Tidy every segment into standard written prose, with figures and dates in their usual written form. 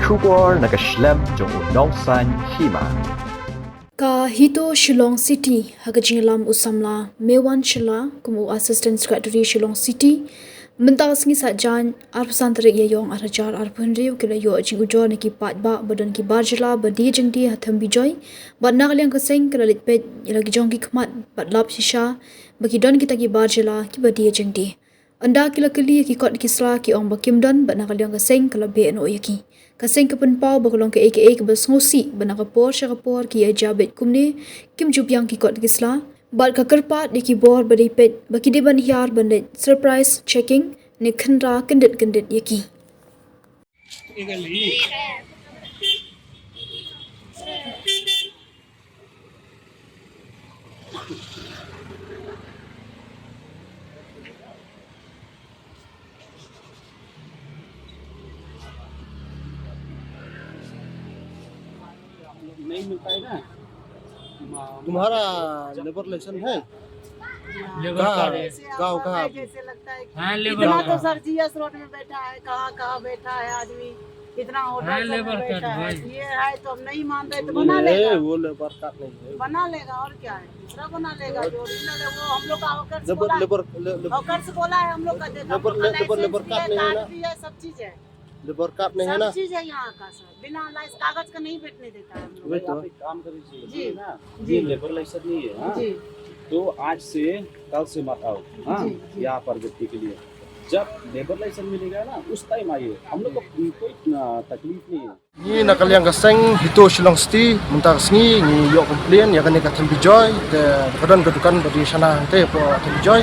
Shubor nakaslem jong unong san hima. Ka hito Shillong City hagajingalam usamla Mewan Shila kumu Assistant Secretary Shillong City mentas ngi sajan arpusan tarik yayong arajar arpunriu kila yo jing ujo niki patba badan ki barjala badi jengdi hatam bijoy badna kaliang keseng kila litpet lagi jong ki khmat badlap shisha bagi don kita ki barjala ki badi jengdi anda kila kili ki kot kisla ki ong bakim don badna kaliang keseng kila be no yaki kaseng kepen pau bakolong ke aka ke besngosi bana kapor syakapor ki ajabet kumne kim jubyang ki kot kisla bal ka kerpat di keyboard badi pet baki de ban hiar bandet surprise checking ne khandra kendet yaki नहीं मिलता है ना तुम्हारा labour licence है labour card है गाँव कहाँ जैसे लगता है हाँ लेबर इतना तो कार्ड सर जीएस रोड में बैठा है कहाँ बैठा है आदमी इतना हाँ, होटल सब लेबर में कार्ड बैठा है भाई। ये है तो अब नहीं मान रहे तो बना नहीं, लेगा वो लेबर कार्ड नहीं है बना लेगा और क्या है दूसरा बना लेगा जो ओरिजिनल है वो हम लोग का हॉकर से लेबर बोला लेबर ले- हॉकर से बोला है हम लोग का देखा लेबर- हम लोग का लेबर- लेबर लाइसेंस भी कार्ड नहीं है कार्ड ना? भी है सब चीज है लेबर कार्ड नहीं है ना सब चीज है यहाँ का सर बिना लाइसेंस कागज का नहीं बैठने देता है हम लोग वही तो आप एक काम करिए जी। ना जी। ये लेबर लाइसेंस नहीं है हाँ? जी तो आज से कल से मत आओ हाँ जी, जी। यहाँ पर व्यक्ति के लिए जब लेबर लाइसेंस मिलेगा ना उस टाइम आइए हम लोग को कोई तकलीफ नहीं है ni nakaliang kaseng hito Shillong City mentar sengi ni yo komplain ya kan ka tembijoy te kadon kedukan dari sana te po tembijoy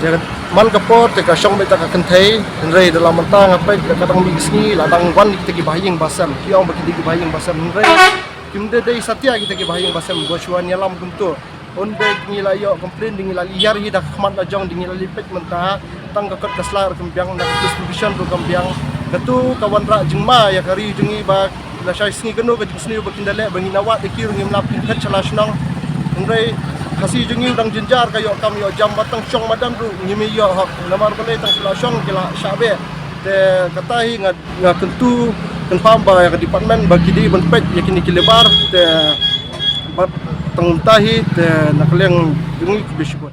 ya man kapor te ka syong beta ka kentai nrei dalam mentang apa kadang mi sengi ladang wan kita ki bahing basam ki ong bagi ki bahing basam nrei kimde dei satya kita ki bahing basam go chuan yalam kumtu onde ngila yo komplain dingila liar hi dak khmat la jong dingila lipet mentah tang ka kot kaslar kembiang na distribution ro kembiang katu kawan ra jengma ya kari jengi ba la syai sengi kenu ka jeng seni bakindale bangi nawat dikir ngim lap pet chala snong nrei kasi jengi udang jenjar kayo kam yo jam batang syong madam ru ngimi yo hak namar balai tang sula syong kila syabe te katai nga kentu ken pamba ya department bagi di benpet yakini kilebar te bat tang tahi te nakaliang jengi kubisipot